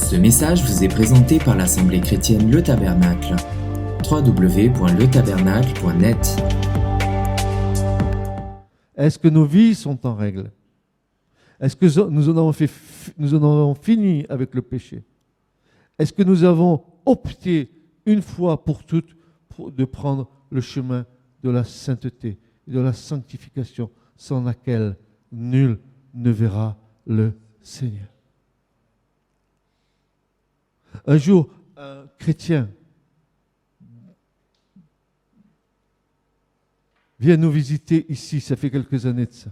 Ce message vous est présenté par l'Assemblée chrétienne Le Tabernacle. www.letabernacle.net. Est-ce que nos vies sont en règle? Est-ce que nous en avons fini avec le péché? Est-ce que nous avons opté une fois pour toutes de prendre le chemin de la sainteté et de la sanctification sans laquelle nul ne verra le Seigneur? Un jour, un chrétien vient nous visiter ici, ça fait quelques années de ça.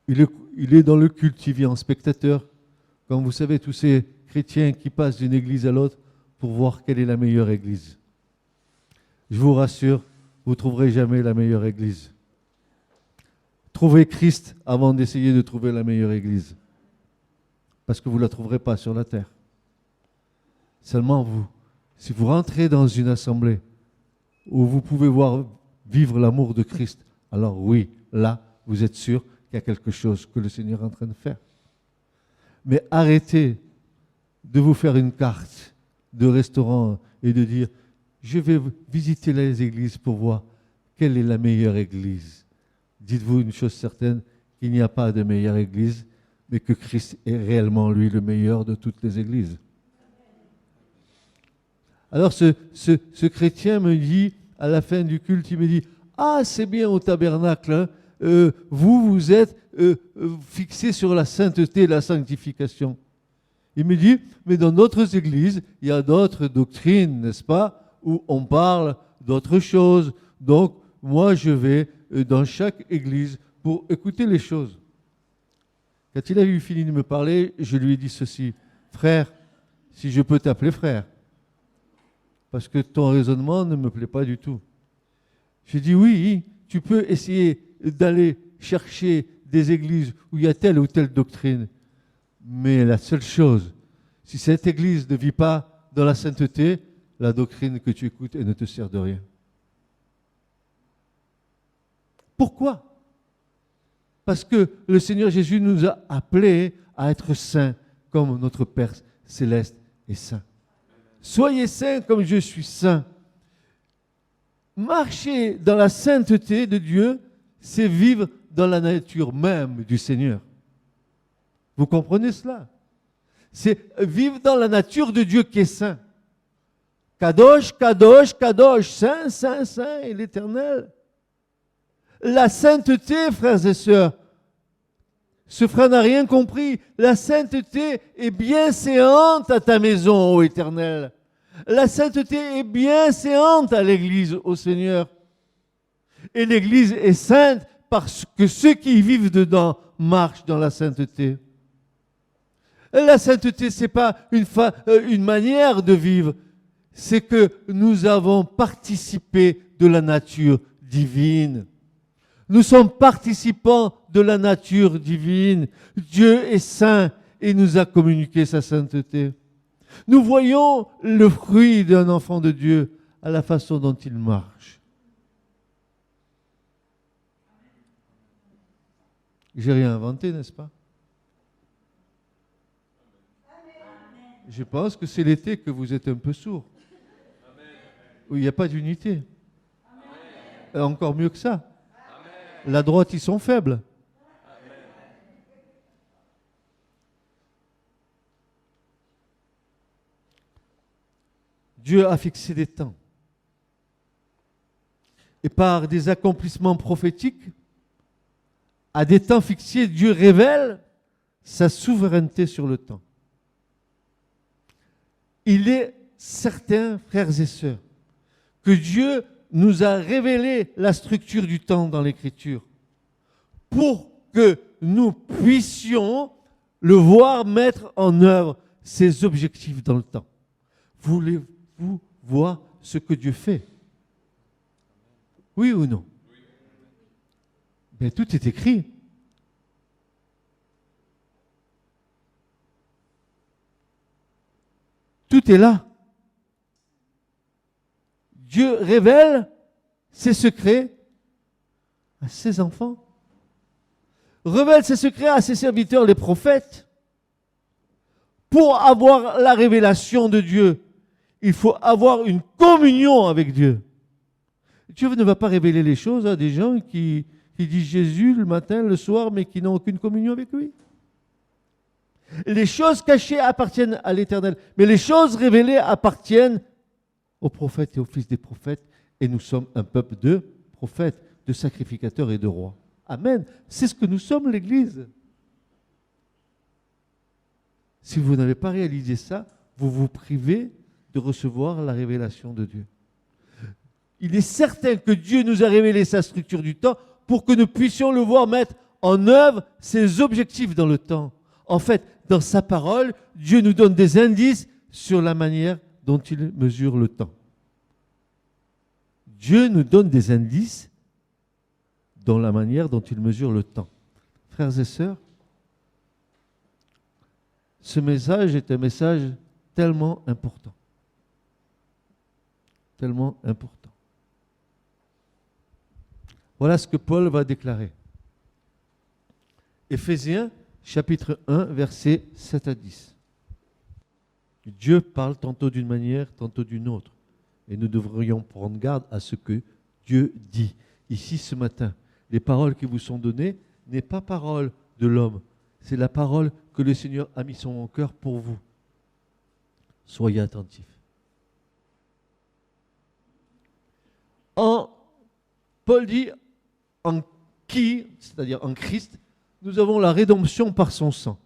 Il est dans le culte, il vient en spectateur, comme vous savez, tous ces chrétiens qui passent d'une église à l'autre pour voir quelle est la meilleure église. Je vous rassure, vous ne trouverez jamais la meilleure église. Trouvez Christ avant d'essayer de trouver la meilleure église. Parce que vous ne la trouverez pas sur la terre. Seulement vous, si vous rentrez dans une assemblée où vous pouvez voir vivre l'amour de Christ, alors oui, là, vous êtes sûr qu'il y a quelque chose que le Seigneur est en train de faire. Mais arrêtez de vous faire une carte de restaurant et de dire « Je vais visiter les églises pour voir quelle est la meilleure église ». Dites-vous une chose certaine, qu'il n'y a pas de meilleure église, mais que Christ est réellement, lui, le meilleur de toutes les églises. Alors ce chrétien me dit, à la fin du culte, il me dit « Ah, c'est bien au tabernacle, hein, vous êtes fixé sur la sainteté et la sanctification. » Il me dit « Mais dans d'autres églises, il y a d'autres doctrines, n'est-ce pas, où on parle d'autres choses. Donc, moi, je vais dans chaque église pour écouter les choses. » Quand il a eu fini de me parler, je lui ai dit ceci. « Frère, si je peux t'appeler frère, parce que ton raisonnement ne me plaît pas du tout. » J'ai dit « Oui, tu peux essayer d'aller chercher des églises où il y a telle ou telle doctrine. Mais la seule chose, si cette église ne vit pas dans la sainteté, la doctrine que tu écoutes, elle ne te sert de rien. » Pourquoi ? Parce que le Seigneur Jésus nous a appelés à être saints comme notre Père céleste est saint. Soyez saints comme je suis saint. Marcher dans la sainteté de Dieu, c'est vivre dans la nature même du Seigneur. Vous comprenez cela? C'est vivre dans la nature de Dieu qui est saint. Kadosh, Kadosh, Kadosh, saint, saint, saint et l'Éternel. La sainteté, frères et sœurs, ce frère n'a rien compris. La sainteté est bien séante à ta maison, ô Éternel. La sainteté est bien séante à l'Église, ô Seigneur. Et l'Église est sainte parce que ceux qui y vivent dedans marchent dans la sainteté. La sainteté, ce n'est pas une manière de vivre, c'est que nous avons participé de la nature divine. Nous sommes participants de la nature divine. Dieu est saint et nous a communiqué sa sainteté. Nous voyons le fruit d'un enfant de Dieu à la façon dont il marche. J'ai rien inventé, n'est-ce pas? Je pense que c'est l'été que vous êtes un peu sourds. Où il n'y a pas d'unité. Et encore mieux que ça. La droite, ils sont faibles. Dieu a fixé des temps. Et par des accomplissements prophétiques, à des temps fixés, Dieu révèle sa souveraineté sur le temps. Il est certain, frères et sœurs, que Dieu nous a révélé la structure du temps dans l'Écriture pour que nous puissions le voir mettre en œuvre ses objectifs dans le temps. Voulez-vous voir ce que Dieu fait? Oui ou non? Bien, tout est écrit. Tout est là. Dieu révèle ses secrets à ses enfants. Révèle ses secrets à ses serviteurs, les prophètes, Pour avoir la révélation de Dieu, il faut avoir une communion avec Dieu. Dieu ne va pas révéler les choses à des gens qui disent Jésus le matin, le soir, mais qui n'ont aucune communion avec lui. Les choses cachées appartiennent à l'Éternel, mais les choses révélées appartiennent aux prophètes et aux fils des prophètes, et nous sommes un peuple de prophètes, de sacrificateurs et de rois. Amen. C'est ce que nous sommes, l'Église. Si vous n'avez pas réalisé ça, vous vous privez de recevoir la révélation de Dieu. Il est certain que Dieu nous a révélé sa structure du temps pour que nous puissions le voir mettre en œuvre ses objectifs dans le temps. En fait, dans sa parole, Dieu nous donne des indices sur la manière dont il mesure le temps. Dieu nous donne des indices dans la manière dont il mesure le temps. Frères et sœurs, ce message est un message tellement important. Tellement important. Voilà ce que Paul va déclarer. Éphésiens, chapitre 1, versets 7 à 10. Dieu parle tantôt d'une manière, tantôt d'une autre. Et nous devrions prendre garde à ce que Dieu dit. Ici, ce matin, les paroles qui vous sont données n'est pas parole de l'homme. C'est la parole que le Seigneur a mis sur mon cœur pour vous. Soyez attentifs. Paul dit, en qui, c'est-à-dire en Christ, nous avons la rédemption par son sang.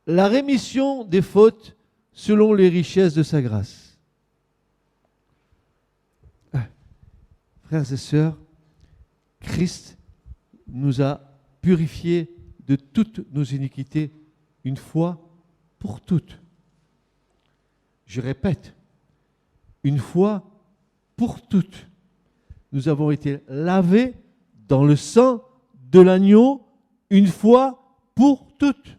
La rémission des fautes selon les richesses de sa grâce. Frères et sœurs, Christ nous a purifiés de toutes nos iniquités une fois pour toutes. Je répète, une fois pour toutes. Nous avons été lavés dans le sang de l'agneau une fois pour toutes.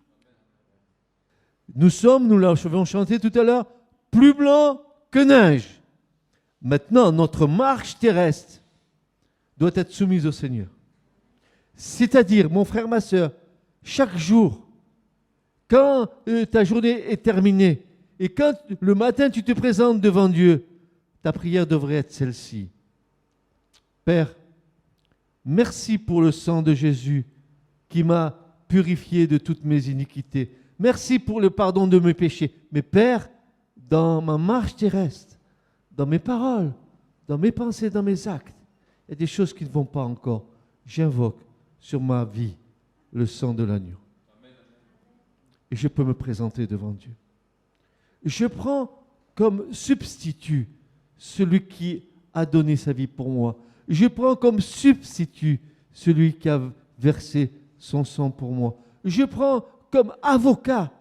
Nous sommes, nous l'avons chanté tout à l'heure, plus blancs que neige. Maintenant, notre marche terrestre doit être soumise au Seigneur. C'est-à-dire, mon frère, ma soeur, chaque jour, quand ta journée est terminée et quand le matin tu te présentes devant Dieu, ta prière devrait être celle-ci. Père, merci pour le sang de Jésus qui m'a purifié de toutes mes iniquités. Merci pour le pardon de mes péchés. Mais Père, dans ma marche terrestre, dans mes paroles, dans mes pensées, dans mes actes, il y a des choses qui ne vont pas encore. J'invoque sur ma vie le sang de l'agneau. Et je peux me présenter devant Dieu. Je prends comme substitut celui qui a donné sa vie pour moi. Je prends comme substitut celui qui a versé son sang pour moi. Je prends comme avocat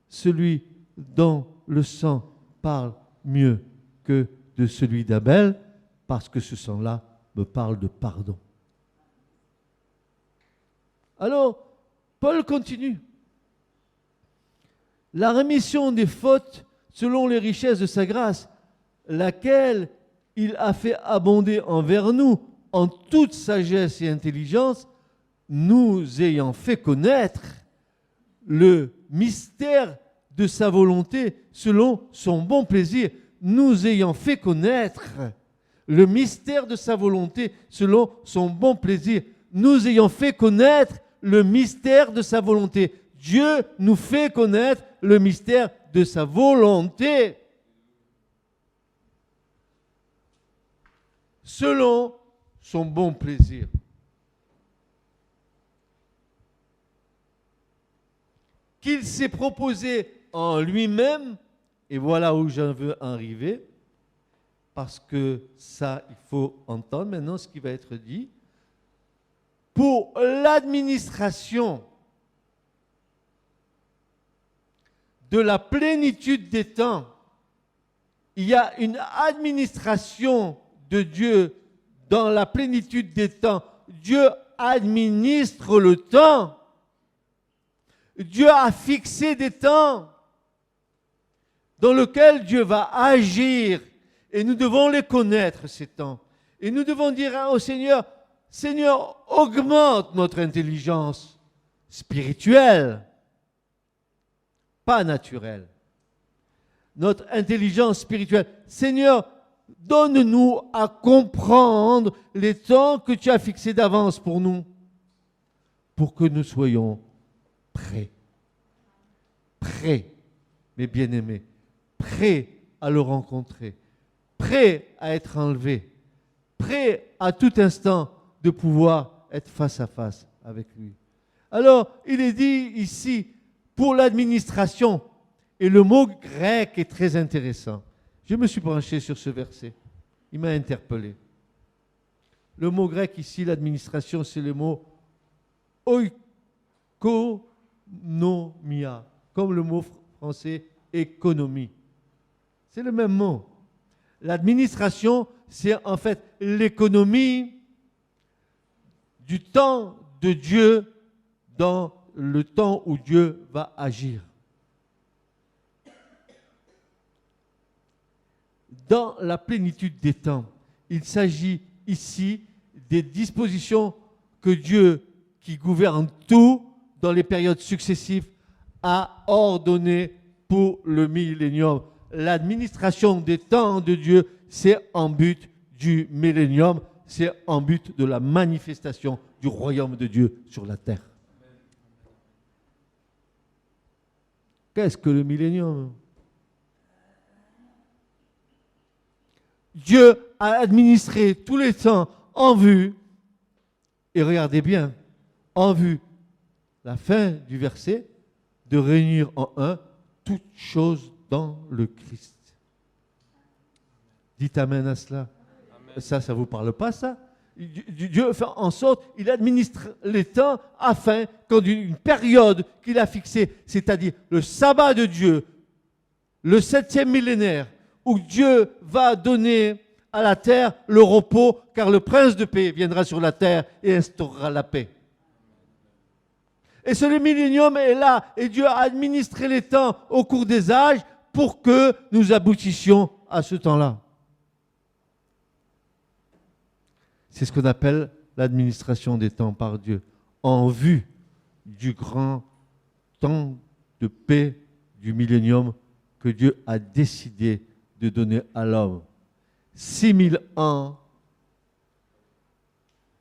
celui dont le sang parle mieux que de celui d'Abel, parce que ce sang-là me parle de pardon. Alors, Paul continue. La rémission des fautes selon les richesses de sa grâce, laquelle il a fait abonder envers nous en toute sagesse et intelligence, nous ayant fait connaître le mystère de sa volonté selon son bon plaisir, nous ayant fait connaître le mystère de sa volonté selon son bon plaisir, nous ayant fait connaître le mystère de sa volonté. Dieu nous fait connaître le mystère de sa volonté selon son bon plaisir. Qu'il s'est proposé en lui-même, et voilà où j'en veux arriver, parce que ça, il faut entendre maintenant ce qui va être dit, pour l'administration de la plénitude des temps. Il y a une administration de Dieu dans la plénitude des temps. Dieu administre le temps. Dieu a fixé des temps dans lesquels Dieu va agir et nous devons les connaître, ces temps. Et nous devons dire au Seigneur, Seigneur, augmente notre intelligence spirituelle. pas naturel. Notre intelligence spirituelle. Seigneur, donne-nous à comprendre les temps que tu as fixés d'avance pour nous, pour que nous soyons prêts. Prêts, mes bien-aimés, prêts à le rencontrer, prêts à être enlevés, prêts à tout instant de pouvoir être face à face avec lui. Alors, il est dit ici, pour l'administration, et le mot grec est très intéressant. Je me suis penché sur ce verset. Il m'a interpellé. Le mot grec ici, l'administration, c'est le mot oikonomia, comme le mot français économie. C'est le même mot. L'administration, c'est en fait l'économie du temps de Dieu dans le temps où Dieu va agir. Dans la plénitude des temps, il s'agit ici des dispositions que Dieu, qui gouverne tout dans les périodes successives, a ordonnées pour le millénium. L'administration des temps de Dieu, c'est en but du millénium, c'est en but de la manifestation du royaume de Dieu sur la terre. Qu'est-ce que le millénium ? Dieu a administré tous les temps en vue, et regardez bien, en vue, la fin du verset, de réunir en un toutes choses dans le Christ. Dites amen à cela. Amen. Ça ne vous parle pas, ça ? Dieu fait en sorte, il administre les temps afin qu'en une période qu'il a fixée, c'est-à-dire le sabbat de Dieu, le 7e millénaire, où Dieu va donner à la terre le repos, car le prince de paix viendra sur la terre et instaurera la paix. Et ce millénium est là, et Dieu a administré les temps au cours des âges pour que nous aboutissions à ce temps-là. C'est ce qu'on appelle l'administration des temps par Dieu, en vue du grand temps de paix du millénium que Dieu a décidé de donner à l'homme. 6000 ans,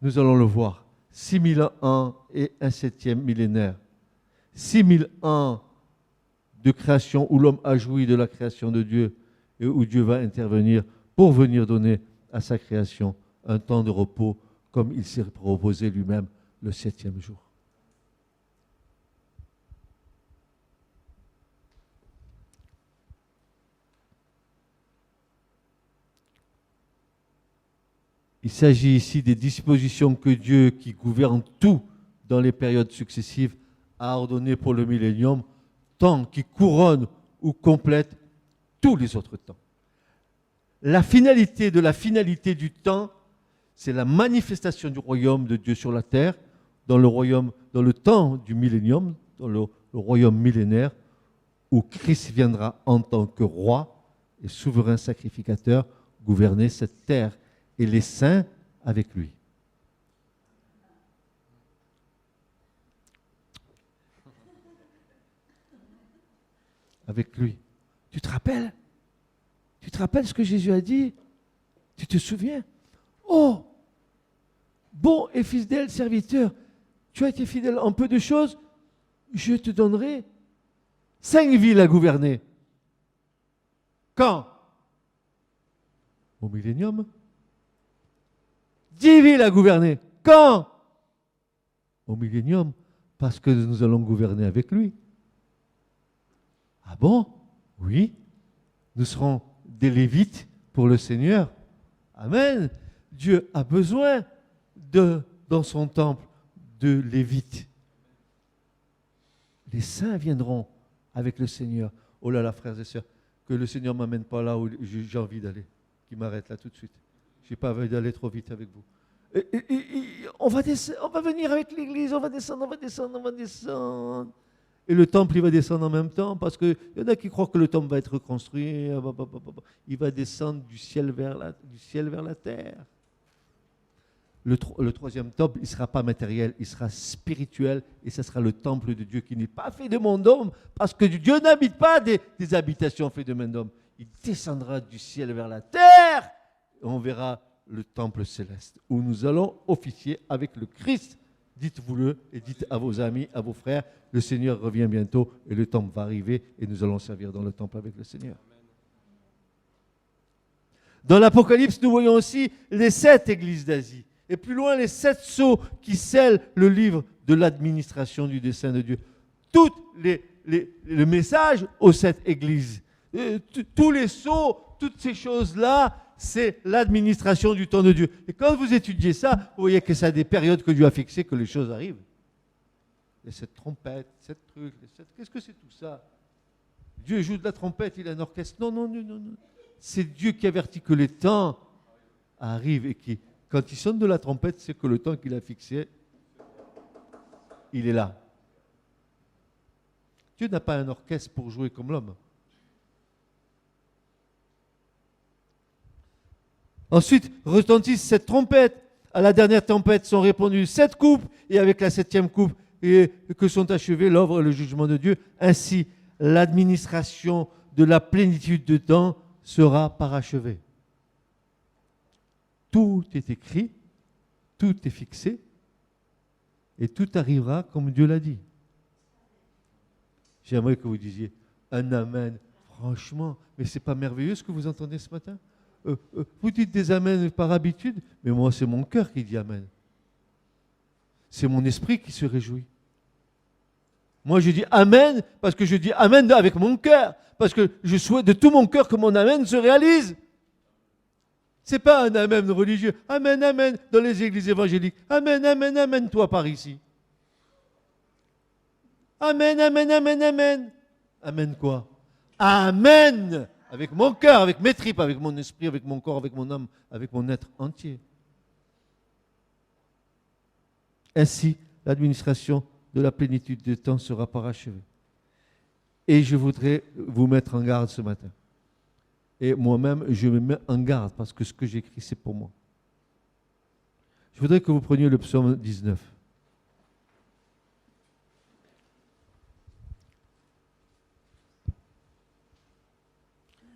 nous allons le voir, 6000 ans et un 7e millénaire. 6000 ans de création où l'homme a joui de la création de Dieu et où Dieu va intervenir pour venir donner à sa création un temps de repos comme il s'est proposé lui-même le 7e jour. Il s'agit ici des dispositions que Dieu, qui gouverne tout dans les périodes successives, a ordonnées pour le millénium, temps qui couronne ou complète tous les autres temps. La finalité de la finalité du temps, c'est la manifestation du royaume de Dieu sur la terre, dans le temps du millénium, dans le royaume millénaire, où Christ viendra en tant que roi et souverain sacrificateur gouverner cette terre et les saints avec lui. Avec lui. Tu te rappelles? Tu te rappelles ce que Jésus a dit? Tu te souviens? Oh, bon et fidèle serviteur, tu as été fidèle en peu de choses, je te donnerai 5 villes à gouverner. Quand? Au millénium. 10 villes à gouverner. Quand? Au millénium, parce que nous allons gouverner avec lui. Ah bon? Oui. Nous serons des Lévites pour le Seigneur. Amen. Dieu a besoin dans son temple, de Lévites. Les saints viendront avec le Seigneur. Oh là là, frères et sœurs, que le Seigneur ne m'amène pas là où j'ai envie d'aller, qu'il m'arrête là tout de suite. Je n'ai pas envie d'aller trop vite avec vous. On va venir avec l'église, on va descendre. Et le temple, il va descendre en même temps, parce qu'il y en a qui croient que le temple va être reconstruit. Il va descendre du ciel vers la terre. Le troisième temple, il ne sera pas matériel, il sera spirituel, et ce sera le temple de Dieu qui n'est pas fait de main d'homme, parce que Dieu n'habite pas des habitations faites de main d'homme. Il descendra du ciel vers la terre, et on verra le temple céleste, où nous allons officier avec le Christ. Dites-vous-le et dites à vos amis, à vos frères, le Seigneur revient bientôt et le temple va arriver et nous allons servir dans le temple avec le Seigneur. Dans l'Apocalypse, nous voyons aussi les 7 églises d'Asie. Et plus loin, les 7 sceaux qui scellent le livre de l'administration du dessein de Dieu. Tous les messages aux 7 églises, tous les sceaux, toutes ces choses-là, c'est l'administration du temps de Dieu. Et quand vous étudiez ça, vous voyez que c'est à des périodes que Dieu a fixées que les choses arrivent. Il y a cette trompette, cette truc, qu'est-ce que c'est tout ça? Dieu joue de la trompette, il a un orchestre. Non, non, non, non, non. C'est Dieu qui avertit que les temps arrivent et qui, quand il sonne de la trompette, c'est que le temps qu'il a fixé, il est là. Dieu n'a pas un orchestre pour jouer comme l'homme. Ensuite, retentissent cette trompette. À la dernière tempête sont répondues 7 coupes, et avec la 7e coupe, et que sont achevées l'œuvre et le jugement de Dieu. Ainsi, l'administration de la plénitude de temps sera parachevée. Tout est écrit, tout est fixé, et tout arrivera comme Dieu l'a dit. J'aimerais que vous disiez un amen, franchement, mais ce n'est pas merveilleux ce que vous entendez ce matin? Vous dites des amens par habitude, mais moi c'est mon cœur qui dit amen. C'est mon esprit qui se réjouit. Moi je dis amen parce que je dis amen avec mon cœur, parce que je souhaite de tout mon cœur que mon amen se réalise. Ce n'est pas un amen religieux. Amen, amen dans les églises évangéliques. Amen, amen, amen toi par ici. Amen, amen, amen, amen. Amen quoi? Amen. Avec mon cœur, avec mes tripes, avec mon esprit, avec mon corps, avec mon âme, avec mon être entier. Ainsi, l'administration de la plénitude du temps sera parachevée. Et je voudrais vous mettre en garde ce matin. Et moi-même, je me mets en garde parce que ce que j'écris, c'est pour moi. Je voudrais que vous preniez le psaume 19.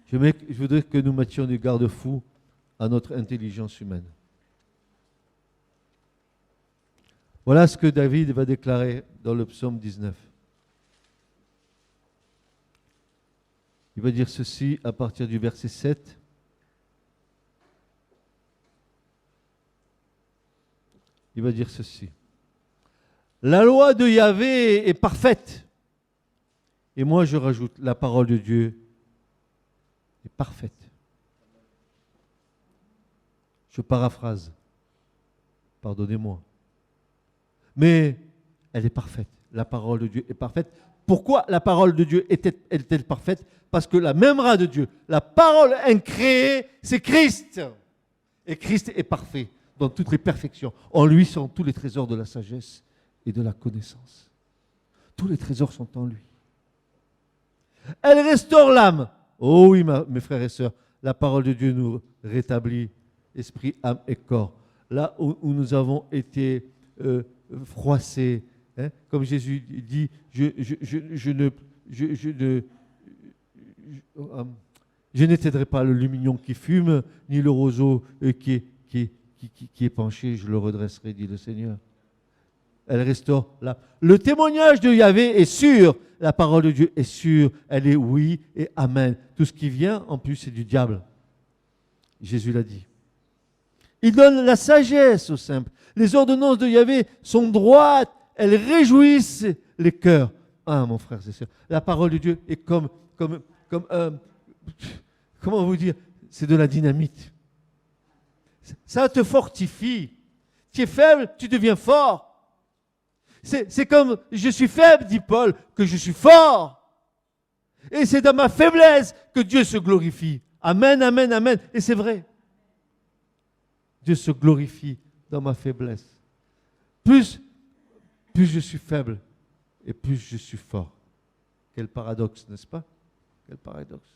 Je voudrais que nous mettions des garde-fous à notre intelligence humaine. Voilà ce que David va déclarer dans le psaume 19. Il va dire ceci à partir du verset 7. Il va dire ceci. La loi de Yahvé est parfaite. Et moi je rajoute, la parole de Dieu est parfaite. Je paraphrase. Pardonnez-moi. Mais elle est parfaite. La parole de Dieu est parfaite. Pourquoi la parole de Dieu est-elle parfaite? Parce que la memra de Dieu, la parole incréée, c'est Christ. Et Christ est parfait dans toutes les perfections. En lui sont tous les trésors de la sagesse et de la connaissance. Tous les trésors sont en lui. Elle restaure l'âme. Oh oui, mes frères et sœurs, la parole de Dieu nous rétablit esprit, âme et corps. Là où nous avons été froissés, hein, comme Jésus dit, je n'éteindrai pas le lumignon qui fume, ni le roseau qui est penché, je le redresserai, dit le Seigneur. Elle restaure l'âme. Le témoignage de Yahvé est sûr. La parole de Dieu est sûre. Elle est oui et amen. Tout ce qui vient, en plus, c'est du diable. Jésus l'a dit. Il donne la sagesse aux simples. Les ordonnances de Yahvé sont droites. Elles réjouissent les cœurs. Ah, mon frère, c'est sûr. La parole de Dieu est comme comment vous dire? C'est de la dynamite. Ça te fortifie. Tu es faible, tu deviens fort. C'est comme je suis faible, dit Paul, que je suis fort. Et c'est dans ma faiblesse que Dieu se glorifie. Amen, amen, amen. Et c'est vrai. Dieu se glorifie dans ma faiblesse. Plus je suis faible et plus je suis fort. Quel paradoxe, n'est-ce pas? Quel paradoxe.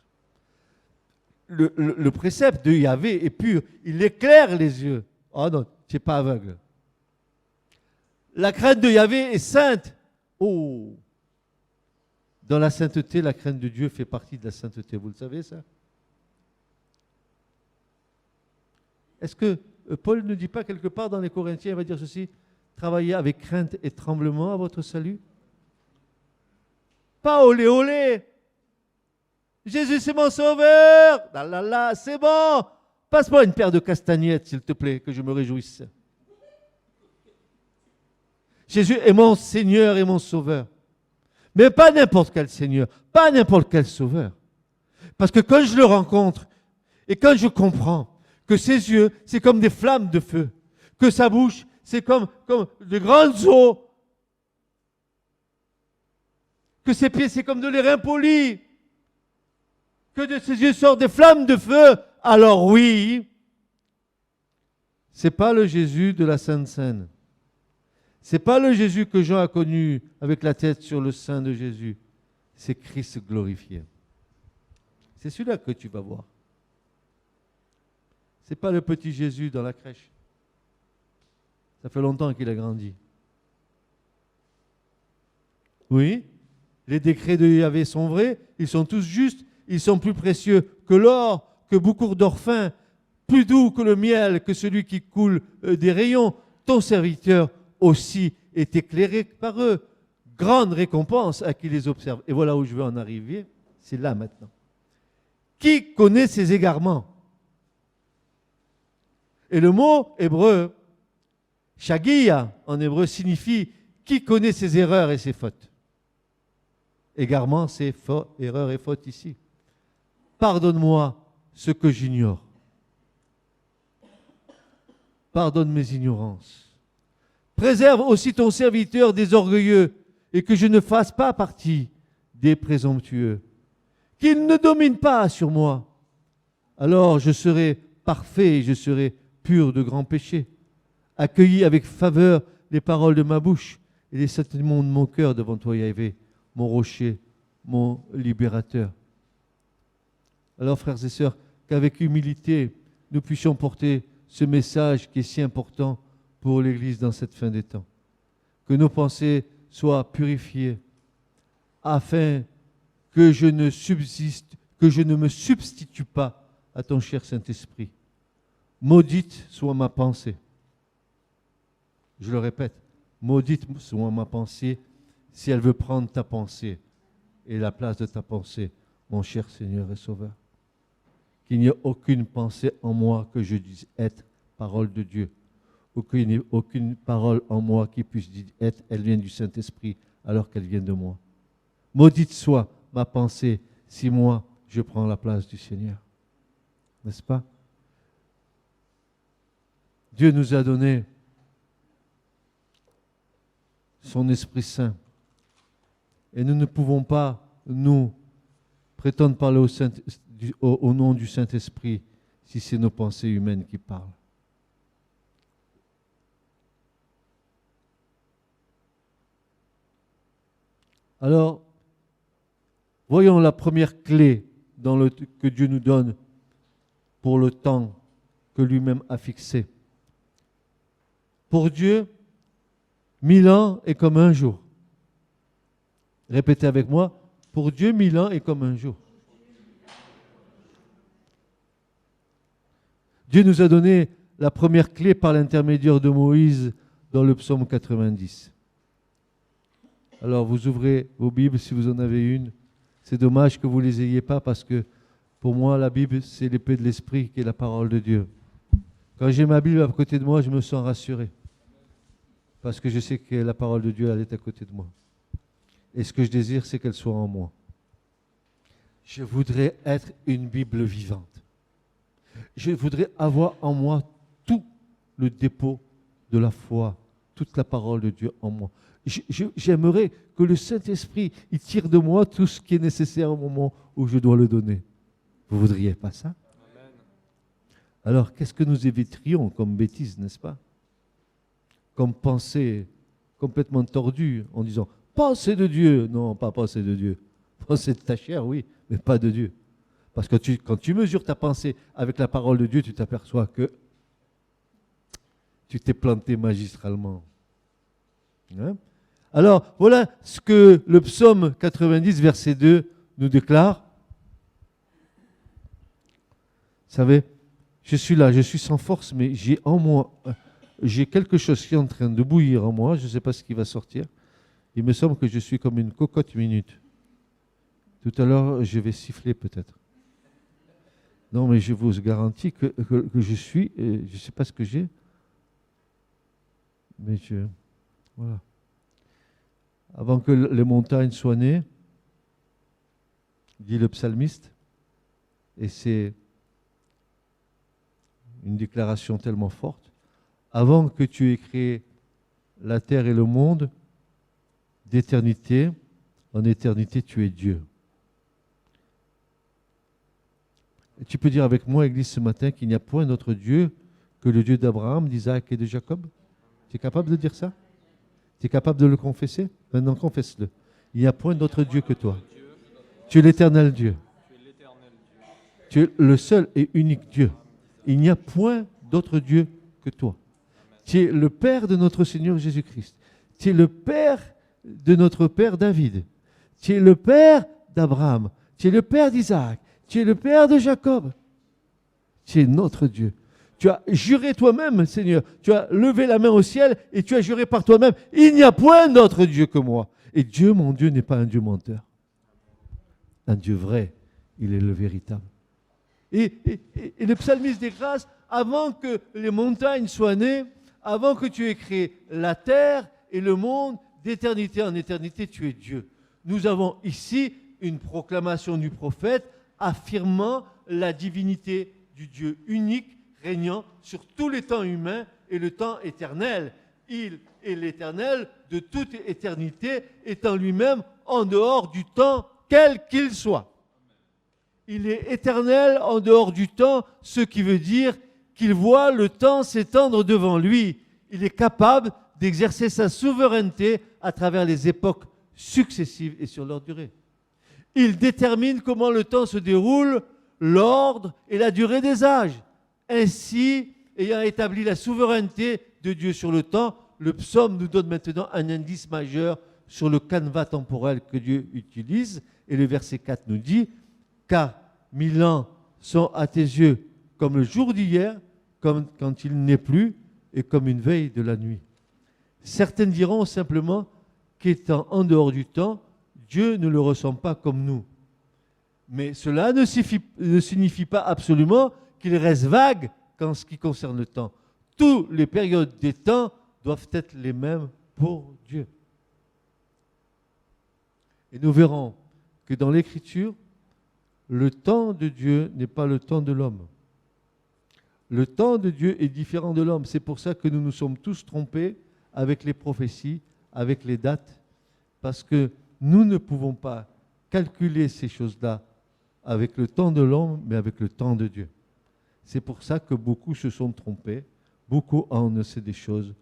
Le précepte de Yahvé est pur. Il éclaire les yeux. Oh non, tu n'es pas aveugle. La crainte de Yahvé est sainte. Oh! Dans la sainteté, la crainte de Dieu fait partie de la sainteté. Vous le savez, ça? Est-ce que Paul ne dit pas quelque part dans les Corinthiens, il va dire ceci, travaillez avec crainte et tremblement à votre salut? Pas olé olé! Jésus, c'est mon sauveur! Là, là, là, c'est bon! Passe-moi une paire de castagnettes, s'il te plaît, que je me réjouisse. Jésus est mon Seigneur et mon Sauveur. Mais pas n'importe quel Seigneur, pas n'importe quel Sauveur. Parce que quand je le rencontre et quand je comprends que ses yeux, c'est comme des flammes de feu, que sa bouche, c'est comme de grandes eaux, que ses pieds, c'est comme de l'airain poli, que de ses yeux sortent des flammes de feu, alors oui, c'est pas le Jésus de la Sainte Seine. C'est pas le Jésus que Jean a connu avec la tête sur le sein de Jésus. C'est Christ glorifié. C'est celui-là que tu vas voir. C'est pas le petit Jésus dans la crèche. Ça fait longtemps qu'il a grandi. Oui, les décrets de Yahvé sont vrais, ils sont tous justes, ils sont plus précieux que l'or, que beaucoup d'or fin, plus doux que le miel, que celui qui coule des rayons. Ton serviteur aussi est éclairé par eux. Grande récompense à qui les observe. Et voilà où je veux en arriver, c'est là maintenant. Qui connaît ses égarements? Et le mot hébreu, shagia, en hébreu, signifie qui connaît ses erreurs et ses fautes. Égarement, c'est erreur et faute ici. Pardonne-moi ce que j'ignore. Pardonne mes ignorances. Préserve aussi ton serviteur des orgueilleux et que je ne fasse pas partie des présomptueux. Qu'il ne domine pas sur moi. Alors je serai parfait et je serai pur de grands péchés. Accueillis avec faveur les paroles de ma bouche et les sentiments de mon cœur devant toi, Yahvé, mon rocher, mon libérateur. Alors, frères et sœurs, qu'avec humilité, nous puissions porter ce message qui est si important pour l'Église dans cette fin des temps. Que nos pensées soient purifiées afin que je ne me substitue pas à ton cher Saint-Esprit. Maudite soit ma pensée. Je le répète, maudite soit ma pensée si elle veut prendre ta pensée et la place de ta pensée, mon cher Seigneur et Sauveur. Qu'il n'y ait aucune pensée en moi que je dise être parole de Dieu. Aucune parole en moi qui puisse dire être, elle vient du Saint-Esprit alors qu'elle vient de moi. Maudite soit ma pensée si moi je prends la place du Seigneur. N'est-ce pas? Dieu nous a donné son Esprit Saint. Et nous ne pouvons pas, nous, prétendre parler au nom du Saint-Esprit si c'est nos pensées humaines qui parlent. Alors, voyons la première clé que Dieu nous donne pour le temps que lui-même a fixé. Pour Dieu, 1000 ans est comme un jour. Répétez avec moi, pour Dieu, 1000 ans est comme un jour. Dieu nous a donné la première clé par l'intermédiaire de Moïse dans le psaume 90. Alors vous ouvrez vos Bibles si vous en avez une. C'est dommage que vous ne les ayez pas parce que pour moi la Bible c'est l'épée de l'esprit qui est la parole de Dieu. Quand j'ai ma Bible à côté de moi, je me sens rassuré. Parce que je sais que la parole de Dieu elle est à côté de moi. Et ce que je désire c'est qu'elle soit en moi. Je voudrais être une Bible vivante. Je voudrais avoir en moi tout le dépôt de la foi, toute la parole de Dieu en moi. J'aimerais que le Saint-Esprit il tire de moi tout ce qui est nécessaire au moment où je dois le donner. Vous ne voudriez pas ça? Amen. Alors, qu'est-ce que nous éviterions comme bêtise, n'est-ce pas? Comme pensée complètement tordue en disant « pensée de Dieu ». Non, pas pensée de Dieu. Pensée de ta chair, oui, mais pas de Dieu. Parce que quand tu mesures ta pensée avec la parole de Dieu, tu t'aperçois que tu t'es planté magistralement. Hein? Alors, voilà ce que le psaume 90, verset 2 nous déclare. Vous savez, je suis là, je suis sans force, mais j'ai en moi, j'ai quelque chose qui est en train de bouillir en moi, je ne sais pas ce qui va sortir. Il me semble que je suis comme une cocotte minute. Tout à l'heure, je vais siffler peut-être. Non, mais je vous garantis que je suis, je ne sais pas ce que j'ai, mais voilà. Avant que les montagnes soient nées, dit le psalmiste, et c'est une déclaration tellement forte, avant que tu aies créé la terre et le monde, d'éternité en éternité, tu es Dieu. Et tu peux dire avec moi, Église, ce matin, qu'il n'y a point d'autre Dieu que le Dieu d'Abraham, d'Isaac et de Jacob. Tu es capable de dire ça? Tu es capable de le confesser? Maintenant, confesse-le. Il n'y a point d'autre Dieu que toi. Tu es l'éternel Dieu. Tu es le seul et unique Dieu. Il n'y a point d'autre Dieu que toi. Tu es le Père de notre Seigneur Jésus-Christ. Tu es le Père de notre Père David. Tu es le Père d'Abraham. Tu es le Père d'Isaac. Tu es le Père de Jacob. Tu es notre Dieu. Tu as juré toi-même, Seigneur. Tu as levé la main au ciel et tu as juré par toi-même. Il n'y a point d'autre Dieu que moi. Et Dieu, mon Dieu, n'est pas un Dieu menteur. Un Dieu vrai. Il est le véritable. Et le psalmiste des grâces, avant que les montagnes soient nées, avant que tu aies créé la terre et le monde, d'éternité en éternité, tu es Dieu. Nous avons ici une proclamation du prophète affirmant la divinité du Dieu unique régnant sur tous les temps humains et le temps éternel. Il est l'éternel de toute éternité, étant lui-même en dehors du temps, quel qu'il soit. Il est éternel en dehors du temps, ce qui veut dire qu'il voit le temps s'étendre devant lui. Il est capable d'exercer sa souveraineté à travers les époques successives et sur leur durée. Il détermine comment le temps se déroule, l'ordre et la durée des âges. Ainsi, ayant établi la souveraineté de Dieu sur le temps, le psaume nous donne maintenant un indice majeur sur le canevas temporel que Dieu utilise. Et le verset 4 nous dit « Car 1000 ans sont à tes yeux comme le jour d'hier, comme quand il n'est plus, et comme une veille de la nuit. » Certains diront simplement qu'étant en dehors du temps, Dieu ne le ressent pas comme nous. Mais cela ne signifie pas absolument qu'il reste vague en ce qui concerne le temps. Toutes les périodes des temps doivent être les mêmes pour Dieu. Et nous verrons que dans l'Écriture, le temps de Dieu n'est pas le temps de l'homme. Le temps de Dieu est différent de l'homme. C'est pour ça que nous nous sommes tous trompés avec les prophéties, avec les dates, parce que nous ne pouvons pas calculer ces choses-là avec le temps de l'homme, mais avec le temps de Dieu. C'est pour ça que beaucoup se sont trompés, beaucoup en sait des choses,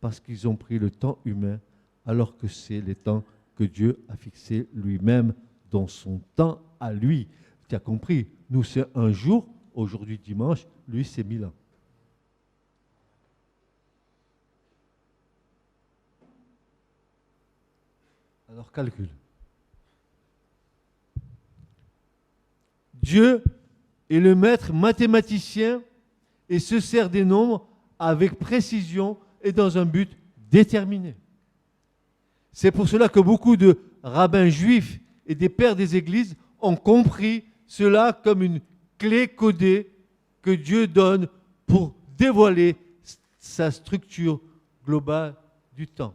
parce qu'ils ont pris le temps humain, alors que c'est les temps que Dieu a fixés lui-même dans son temps à lui. Tu as compris, nous c'est un jour, aujourd'hui dimanche, lui c'est 1000 ans. Alors calcule. Dieu est le maître mathématicien et se sert des nombres avec précision et dans un but déterminé. C'est pour cela que beaucoup de rabbins juifs et des pères des églises ont compris cela comme une clé codée que Dieu donne pour dévoiler sa structure globale du temps.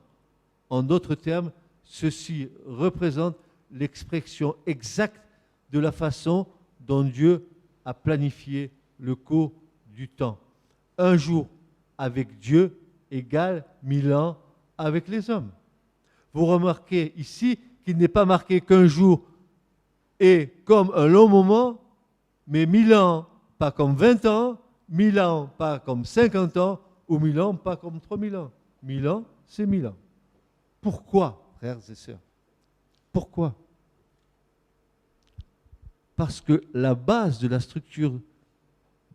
En d'autres termes, ceci représente l'expression exacte de la façon dont Dieu a planifié le cours du temps. Un jour avec Dieu égale 1000 ans avec les hommes. Vous remarquez ici qu'il n'est pas marqué qu'un jour est comme un long moment, mais 1000 ans pas comme 20 ans, 1000 ans pas comme 50 ans, ou 1000 ans pas comme 3000 ans. 1000 ans, c'est 1000 ans. Pourquoi, frères et sœurs? Pourquoi? Parce que la base de la structure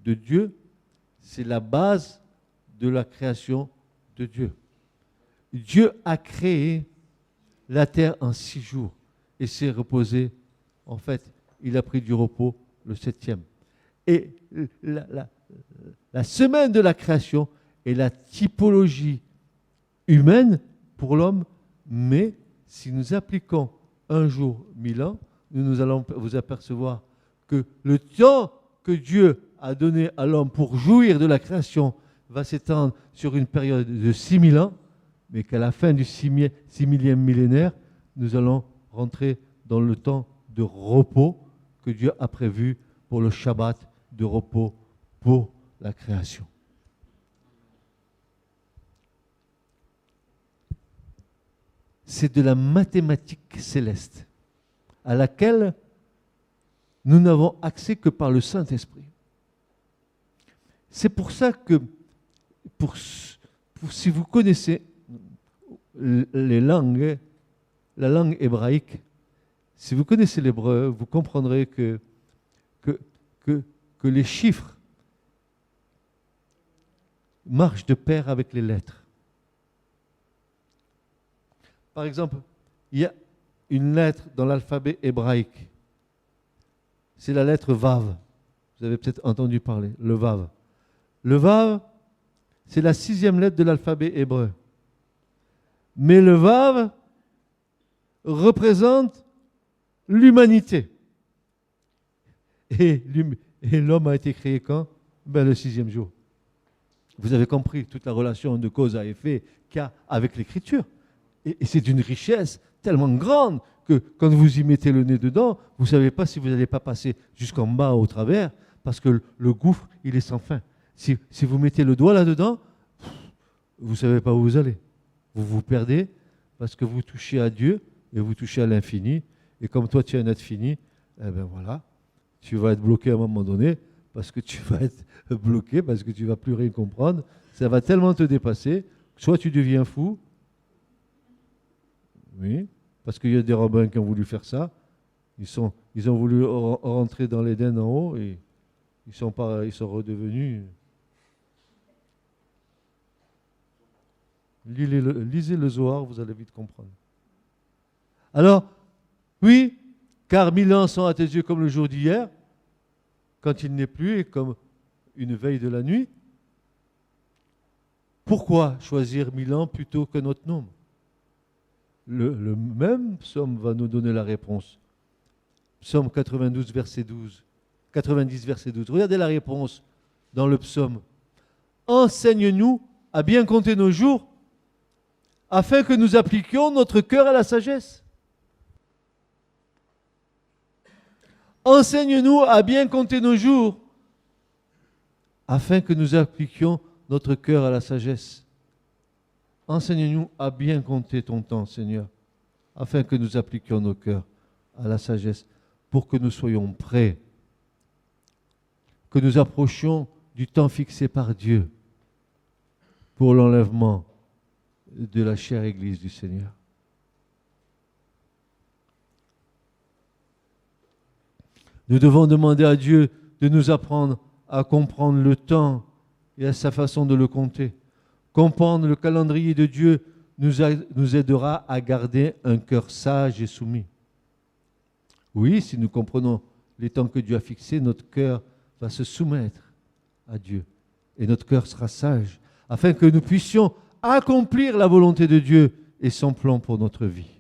de Dieu, c'est la base de la création de Dieu. Dieu a créé la terre en 6 jours et s'est reposé. En fait, il a pris du repos le 7e. Et la semaine de la création est la typologie humaine pour l'homme, mais si nous appliquons un jour 1000 ans, nous allons vous apercevoir que le temps que Dieu a donné à l'homme pour jouir de la création va s'étendre sur une période de 6000 ans, mais qu'à la fin du 6000e millénaire, nous allons rentrer dans le temps de repos que Dieu a prévu pour le Shabbat de repos pour la création. C'est de la mathématique céleste à laquelle nous n'avons accès que par le Saint-Esprit. C'est pour ça que, si vous connaissez les langues, la langue hébraïque, si vous connaissez l'hébreu, vous comprendrez que les chiffres marchent de pair avec les lettres. Par exemple, il y a une lettre dans l'alphabet hébraïque. C'est la lettre Vav. Vous avez peut-être entendu parler, le Vav. Le Vav, c'est la 6e lettre de l'alphabet hébreu. Mais le Vav représente l'humanité. Et l'homme a été créé quand? Le 6e jour. Vous avez compris toute la relation de cause à effet qu'il y a avec l'écriture. Et c'est d'une richesse tellement grande que quand vous y mettez le nez dedans, vous ne savez pas si vous n'allez pas passer jusqu'en bas au travers, parce que le gouffre, il est sans fin. Si vous mettez le doigt là-dedans, vous ne savez pas où vous allez. Vous vous perdez parce que vous touchez à Dieu et vous touchez à l'infini. Et comme toi, tu es un être fini, eh bien voilà, tu vas être bloqué à un moment donné, parce que tu vas être bloqué, parce que tu ne vas plus rien comprendre. Ça va tellement te dépasser, soit tu deviens fou, oui, parce qu'il y a des rabbins qui ont voulu faire ça. Ils ont voulu rentrer dans l'Éden en haut et ils sont redevenus. Lisez le Zohar, vous allez vite comprendre. Alors, oui, car 1000 ans sont à tes yeux comme le jour d'hier, quand il n'est plus, et comme une veille de la nuit. Pourquoi choisir 1000 ans plutôt que notre nombre? Le même psaume va nous donner la réponse. Psaume 92, verset 12. 90, verset 12. Regardez la réponse dans le psaume. Enseigne-nous à bien compter nos jours, afin que nous appliquions notre cœur à la sagesse. Enseigne-nous à bien compter nos jours, afin que nous appliquions notre cœur à la sagesse. Enseigne-nous à bien compter ton temps, Seigneur, afin que nous appliquions nos cœurs à la sagesse, pour que nous soyons prêts, que nous approchions du temps fixé par Dieu pour l'enlèvement de la chère Église du Seigneur. Nous devons demander à Dieu de nous apprendre à comprendre le temps et à sa façon de le compter. Comprendre le calendrier de Dieu nous aidera à garder un cœur sage et soumis. Oui, si nous comprenons les temps que Dieu a fixés, notre cœur va se soumettre à Dieu et notre cœur sera sage, afin que nous puissions accomplir la volonté de Dieu et son plan pour notre vie.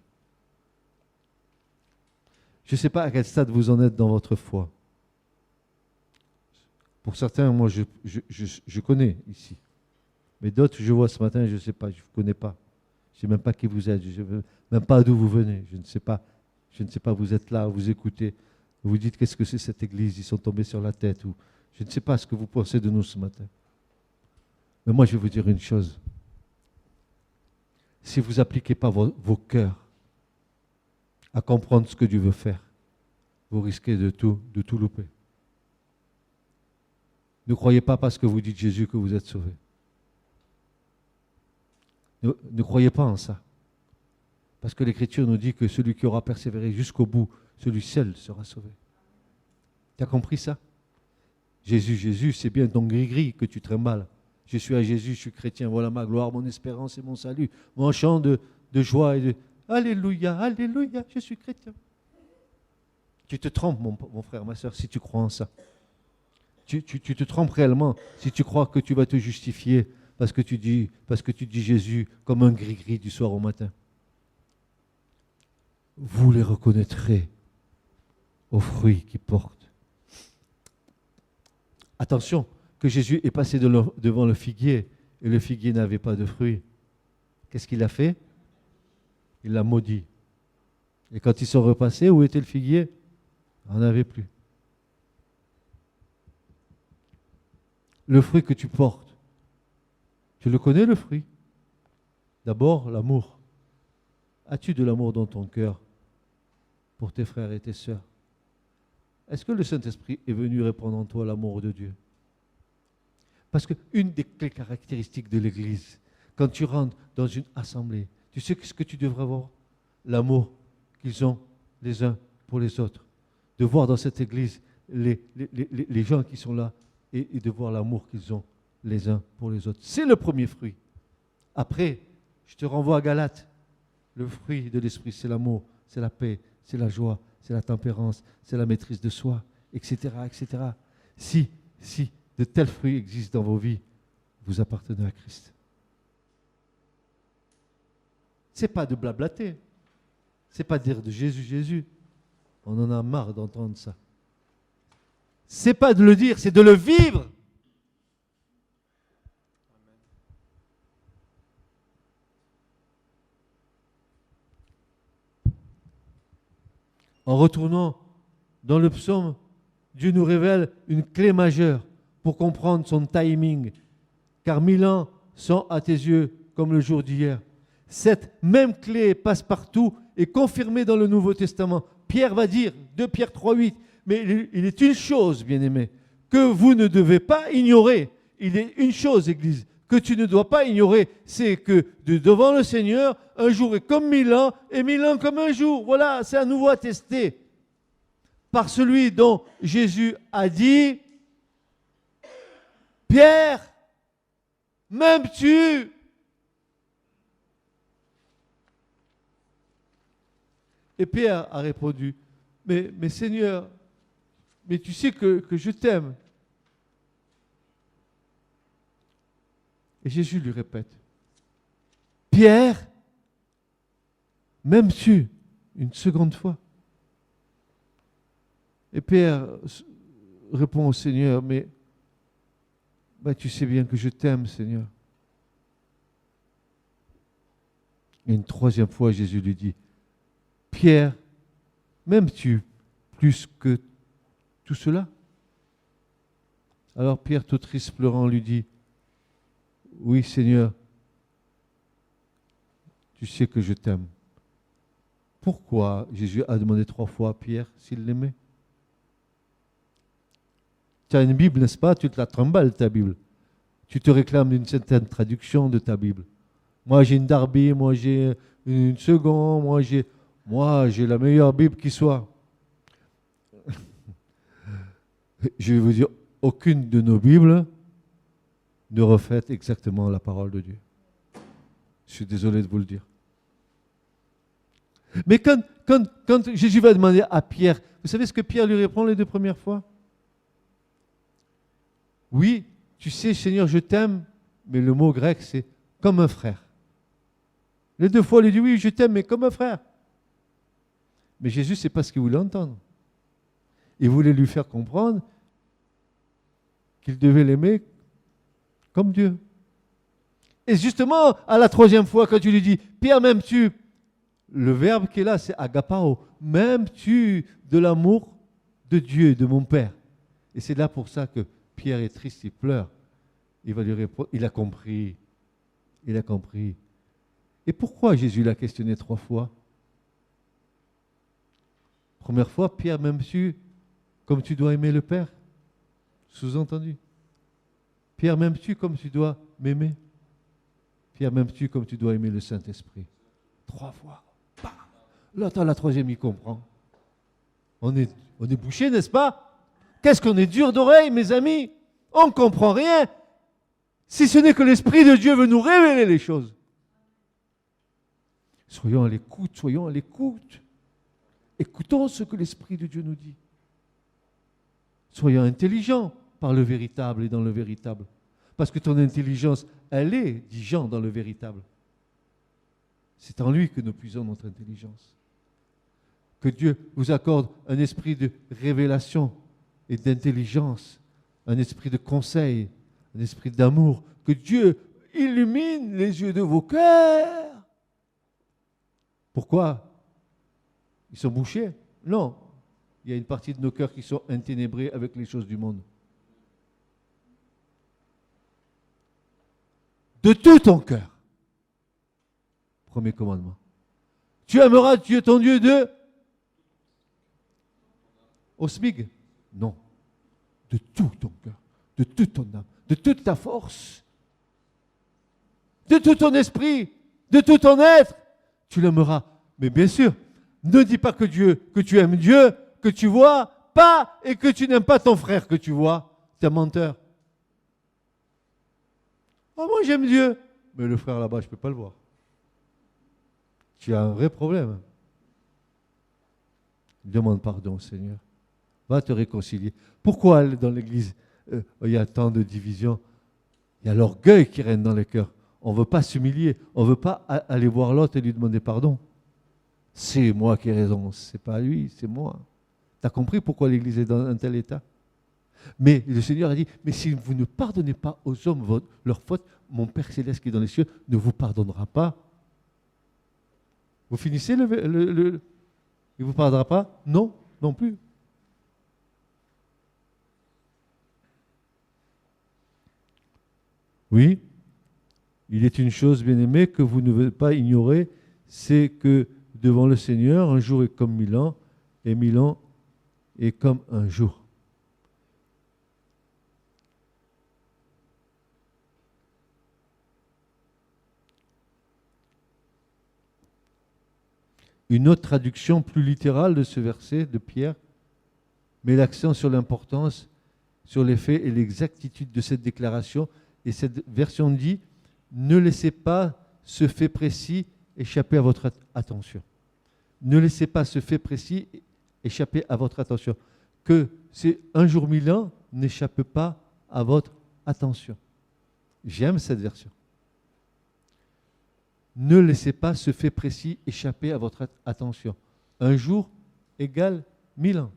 Je ne sais pas à quel stade vous en êtes dans votre foi. Pour certains, moi, je connais ici. Mais d'autres, je vois ce matin, je ne sais pas, je ne vous connais pas. Je ne sais même pas qui vous êtes, je ne sais même pas d'où vous venez. Je ne sais pas, vous êtes là, vous écoutez. Vous dites, qu'est-ce que c'est cette église? Ils sont tombés sur la tête. Ou, je ne sais pas ce que vous pensez de nous ce matin. Mais moi, je vais vous dire une chose. Si vous n'appliquez pas vos cœurs à comprendre ce que Dieu veut faire, vous risquez de tout louper. Ne croyez pas parce que vous dites Jésus que vous êtes sauvés. Ne croyez pas en ça. Parce que l'Écriture nous dit que celui qui aura persévéré jusqu'au bout, celui seul sera sauvé. Tu as compris ça? Jésus, c'est bien ton gris-gris que tu trimbales. Je suis à Jésus, je suis chrétien. Voilà ma gloire, mon espérance et mon salut. Mon chant de joie et de Alléluia, Alléluia, je suis chrétien. Tu te trompes, mon frère, ma soeur, si tu crois en ça. Tu te trompes réellement si tu crois que tu vas te justifier parce que tu dis Jésus comme un gris-gris du soir au matin. Vous les reconnaîtrez aux fruits qu'ils portent. Attention, que Jésus est passé devant le figuier et le figuier n'avait pas de fruits. Qu'est-ce qu'il a fait? Il l'a maudit. Et quand ils sont repassés, où était le figuier? Il n'en avait plus. Le fruit que tu portes, tu le connais le fruit? D'abord, l'amour. As-tu de l'amour dans ton cœur pour tes frères et tes sœurs? Est-ce que le Saint-Esprit est venu répandre en toi l'amour de Dieu? Parce qu'une des clés caractéristiques de l'Église, quand tu rentres dans une assemblée, tu sais ce que tu devrais avoir? L'amour qu'ils ont les uns pour les autres. De voir dans cette Église les gens qui sont là et de voir l'amour qu'ils ont les uns pour les autres. C'est le premier fruit. Après, je te renvoie à Galates. Le fruit de l'Esprit, c'est l'amour, c'est la paix, c'est la joie, c'est la tempérance, c'est la maîtrise de soi, etc., etc. Si de tels fruits existent dans vos vies, vous appartenez à Christ. Ce n'est pas de blablater. Ce n'est pas de dire de Jésus, Jésus. On en a marre d'entendre ça. Ce n'est pas de le dire, c'est de le vivre. En retournant dans le psaume, Dieu nous révèle une clé majeure pour comprendre son timing. Car 1000 ans sont à tes yeux comme le jour d'hier. Cette même clé passe partout et confirmée dans le Nouveau Testament. Pierre va dire, 2 Pierre 3,8, mais il est une chose, bien-aimés, que vous ne devez pas ignorer. Il est une chose, Église, que tu ne dois pas ignorer, c'est que devant le Seigneur, un jour est comme 1000 ans et 1000 ans comme un jour. Voilà, c'est à nouveau attesté par celui dont Jésus a dit, Pierre, m'aimes-tu? Et Pierre a répondu, mais Seigneur, mais tu sais que je t'aime. Et Jésus lui répète, Pierre, m'aimes-tu? Une seconde fois. Et Pierre répond au Seigneur, mais tu sais bien que je t'aime, Seigneur. Et une troisième fois, Jésus lui dit, Pierre, m'aimes-tu plus que tout cela? Alors Pierre, tout triste, pleurant, lui dit, oui, Seigneur, tu sais que je t'aime. Pourquoi Jésus a demandé 3 fois à Pierre s'il l'aimait? Tu as une Bible, n'est-ce pas? Tu te la trimbales, ta Bible. Tu te réclames d'une certaine traduction de ta Bible. Moi, j'ai une Darby, moi, j'ai une seconde, moi, j'ai la meilleure Bible qui soit. Je vais vous dire, aucune de nos Bibles ne reflète exactement la parole de Dieu. Je suis désolé de vous le dire. Mais quand Jésus va demander à Pierre, vous savez ce que Pierre lui répond les 2 premières fois? Oui, tu sais, Seigneur, je t'aime, mais le mot grec, c'est comme un frère. Les 2 fois, il lui dit, oui, je t'aime, mais comme un frère. Mais Jésus, ce n'est pas ce qu'il voulait entendre. Il voulait lui faire comprendre qu'il devait l'aimer comme Dieu. Et justement, à la 3e fois, quand tu lui dis, Pierre, m'aimes-tu? Le verbe qui est là, c'est agapao. M'aimes-tu de l'amour de Dieu, de mon Père? Et c'est là pour ça que Pierre est triste, il pleure. Il va lui répondre, il a compris. Il a compris. Et pourquoi Jésus l'a questionné 3 fois? Première fois, Pierre, m'aimes-tu comme tu dois aimer le Père? Sous-entendu. Pierre, m'aimes-tu comme tu dois m'aimer? Pierre, m'aimes-tu comme tu dois aimer le Saint-Esprit? 3 fois. Bam. Là, à la 3e, il comprend. On est bouché, n'est-ce pas? Qu'est-ce qu'on est dur d'oreille, mes amis? On ne comprend rien. Si ce n'est que l'Esprit de Dieu veut nous révéler les choses. Soyons à l'écoute, soyons à l'écoute. Écoutons ce que l'Esprit de Dieu nous dit. Soyons intelligents par le véritable et dans le véritable. Parce que ton intelligence, elle est, dit Jean, dans le véritable. C'est en lui que nous puisons notre intelligence. Que Dieu vous accorde un esprit de révélation et d'intelligence, un esprit de conseil, un esprit d'amour. Que Dieu illumine les yeux de vos cœurs. Pourquoi? Ils sont bouchés? Non. Il y a une partie de nos cœurs qui sont enténébrés avec les choses du monde. De tout ton cœur. Premier commandement. Tu aimeras Dieu ton Dieu de au SMIG? Non. De tout ton cœur, de toute ton âme, de toute ta force, de tout ton esprit, de tout ton être. Tu l'aimeras. Mais bien sûr, ne dis pas que tu aimes Dieu, que tu vois pas et que tu n'aimes pas ton frère que tu vois. Tu es un menteur. Oh, moi j'aime Dieu. Mais le frère là-bas, je ne peux pas le voir. Tu as un vrai problème. Demande pardon au Seigneur. Va te réconcilier. Pourquoi dans l'Église, il y a tant de divisions? Il y a l'orgueil qui règne dans les cœurs. On ne veut pas s'humilier. On ne veut pas aller voir l'autre et lui demander pardon. C'est moi qui ai raison. Ce n'est pas lui, c'est moi. Tu as compris pourquoi l'Église est dans un tel état? Mais le Seigneur a dit, mais si vous ne pardonnez pas aux hommes leurs fautes, mon Père Céleste qui est dans les cieux ne vous pardonnera pas. Vous finissez il ne vous pardonnera pas? Non, non plus. Oui, il est une chose, bien aimée, que vous ne devez pas ignorer, c'est que devant le Seigneur, un jour est comme 1000 ans, et 1000 ans est comme un jour. Une autre traduction plus littérale de ce verset de Pierre met l'accent sur l'importance, sur l'effet et l'exactitude de cette déclaration. Et cette version dit, ne laissez pas ce fait précis échapper à votre attention. Ne laissez pas ce fait précis échapper à votre attention. Que c'est un jour 1000 ans n'échappe pas à votre attention. J'aime cette version. Ne laissez pas ce fait précis échapper à votre attention. Un jour égale 1000 ans.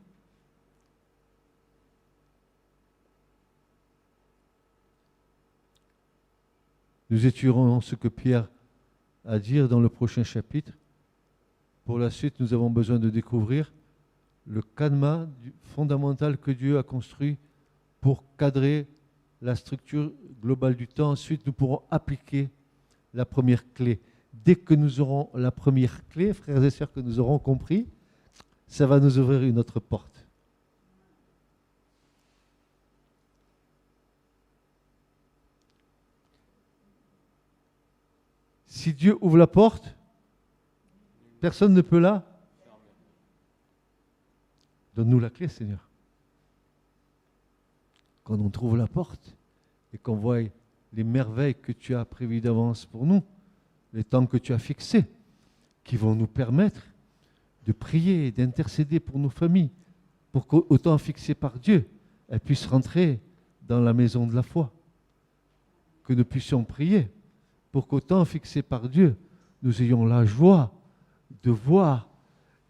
Nous étudierons ce que Pierre a à dire dans le prochain chapitre. Pour la suite, nous avons besoin de découvrir le cadenas fondamental que Dieu a construit pour cadrer la structure globale du temps. Ensuite, nous pourrons appliquer la première clé. Dès que nous aurons la première clé, frères et sœurs, que nous aurons compris, ça va nous ouvrir une autre porte. Si Dieu ouvre la porte, personne ne peut la. Donne-nous la clé, Seigneur. Quand on trouve la porte et qu'on voit les merveilles que tu as prévues d'avance pour nous, les temps que tu as fixés, qui vont nous permettre de prier, d'intercéder pour nos familles, pour qu'au temps fixé par Dieu, elles puissent rentrer dans la maison de la foi. Que nous puissions prier pour qu'au temps fixé par Dieu, nous ayons la joie de voir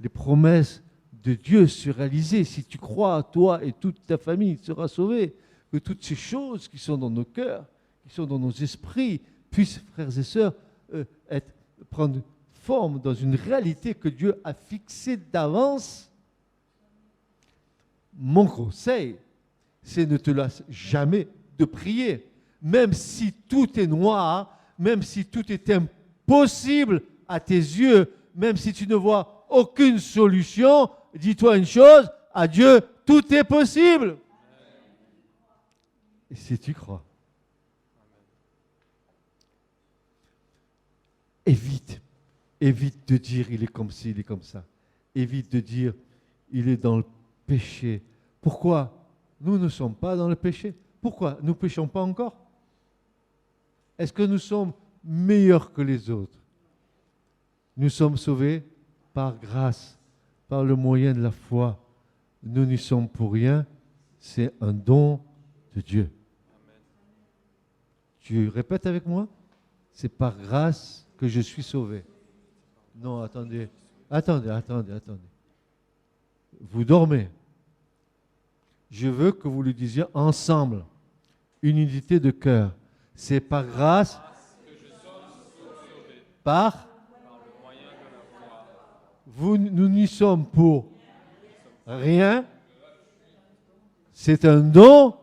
les promesses de Dieu se réaliser. Si tu crois, toi et toute ta famille sera sauvée, que toutes ces choses qui sont dans nos cœurs, qui sont dans nos esprits, puissent, frères et sœurs, prendre forme dans une réalité que Dieu a fixée d'avance. Mon conseil, c'est ne te lasse jamais de prier. Même si tout est noir, même si tout est impossible à tes yeux, même si tu ne vois aucune solution, dis-toi une chose, à Dieu, tout est possible. Et si tu crois, évite de dire il est comme ci, il est comme ça. Évite de dire il est dans le péché. Pourquoi? Nous ne sommes pas dans le péché. Pourquoi? Nous ne péchons pas encore. Est-ce que nous sommes meilleurs que les autres? Nous sommes sauvés par grâce, par le moyen de la foi. Nous n'y sommes pour rien. C'est un don de Dieu. Tu répètes avec moi? C'est par grâce que je suis sauvé. Non, attendez. Vous dormez. Je veux que vous le disiez ensemble. Une unité de cœur. C'est par grâce, par nous n'y sommes pour rien. C'est un don.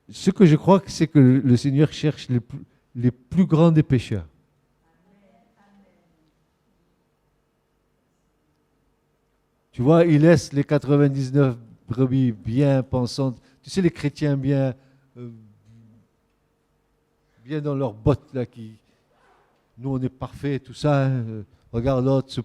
Ce que je crois, c'est que le Seigneur cherche les plus grands des pécheurs. Tu vois, il laisse les 99 brebis bien pensantes. Tu sais, les chrétiens bien dans leurs bottes, là, nous, on est parfaits, tout ça. Regarde l'autre, ce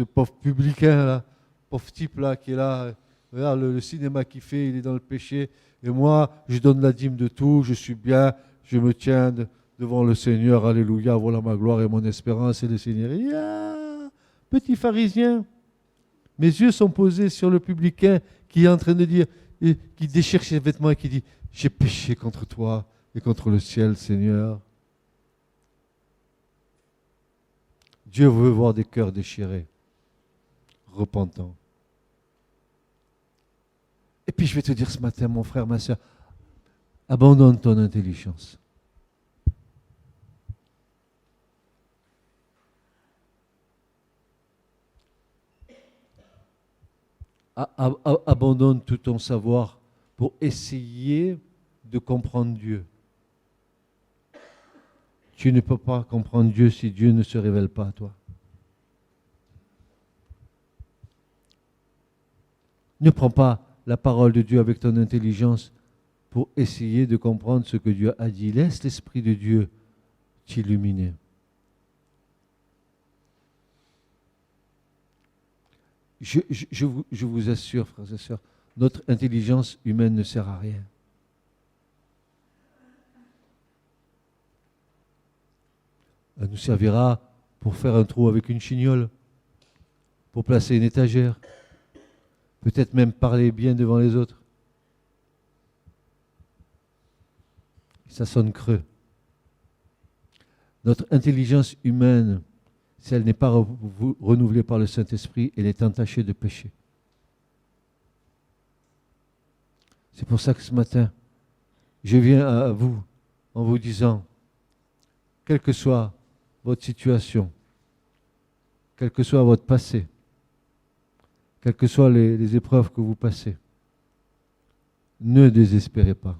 pauvre publicain, là, pauvre type, là, qui est là. Regarde le cinéma qu'il fait, il est dans le péché. Et moi, je donne la dîme de tout, je suis bien, je me tiens devant le Seigneur. Alléluia, voilà ma gloire et mon espérance et le Seigneur. Petit pharisien. Mes yeux sont posés sur le publicain qui est en train de dire, qui déchire ses vêtements et qui dit, j'ai péché contre toi et contre le ciel, Seigneur. Dieu veut voir des cœurs déchirés, repentants. Et puis je vais te dire ce matin, mon frère, ma soeur, abandonne ton intelligence. Abandonne tout ton savoir pour essayer de comprendre Dieu. Tu ne peux pas comprendre Dieu si Dieu ne se révèle pas à toi. Ne prends pas la parole de Dieu avec ton intelligence pour essayer de comprendre ce que Dieu a dit. Laisse l'Esprit de Dieu t'illuminer. Je vous assure, frères et sœurs, notre intelligence humaine ne sert à rien. Elle nous servira pour faire un trou avec une chignole, pour placer une étagère, peut-être même parler bien devant les autres. Ça sonne creux. Notre intelligence humaine, si elle n'est pas renouvelée par le Saint-Esprit, elle est entachée de péché. C'est pour ça que ce matin, je viens à vous en vous disant, quelle que soit votre situation, quel que soit votre passé, quelles que soient les épreuves que vous passez, ne désespérez pas.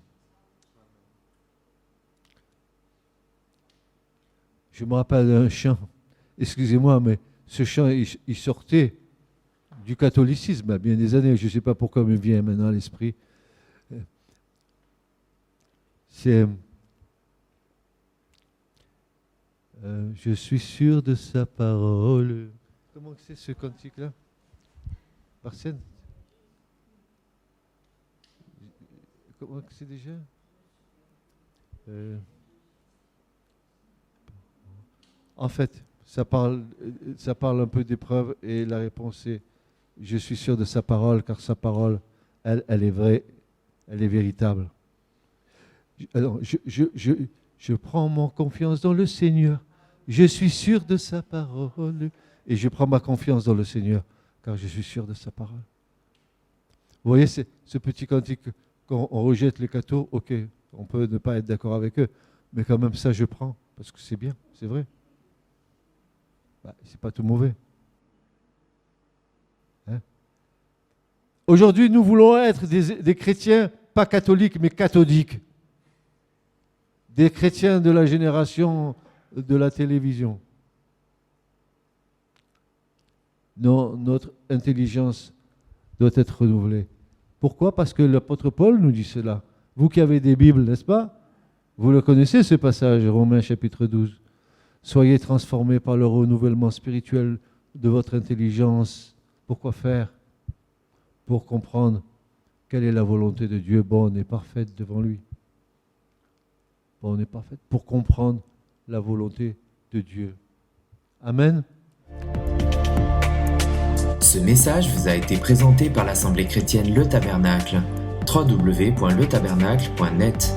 Je me rappelle d'un chant, excusez-moi, mais ce chant, il sortait du catholicisme à bien des années. Je ne sais pas pourquoi il me vient maintenant à l'esprit. C'est je suis sûr de sa parole. Comment c'est ce cantique-là? Arsène? Comment c'est déjà? En fait, ça parle un peu d'épreuve et la réponse est je suis sûr de sa parole, car sa parole, elle est vraie, elle est véritable. Alors, je prends mon confiance dans le Seigneur. Je suis sûr de sa parole. Et je prends ma confiance dans le Seigneur, car je suis sûr de sa parole. Vous voyez, ce petit cantique, quand on rejette les cathos, ok, on peut ne pas être d'accord avec eux, mais quand même ça, je prends, parce que c'est bien, c'est vrai. C'est pas tout mauvais. Hein? Aujourd'hui, nous voulons être des chrétiens, pas catholiques, mais cathodiques. Des chrétiens de la génération de la télévision. Non, notre intelligence doit être renouvelée. Pourquoi? Parce que l'apôtre Paul nous dit cela. Vous qui avez des Bibles, n'est-ce pas? Vous le connaissez ce passage, Romains chapitre 12. Soyez transformés par le renouvellement spirituel de votre intelligence. Pourquoi faire? pour comprendre quelle est la volonté de Dieu bonne et parfaite devant lui. Bonne et parfaite pour comprendre la volonté de Dieu. Amen. Ce message vous a été présenté par l'Assemblée chrétienne Le Tabernacle. www.letabernacle.net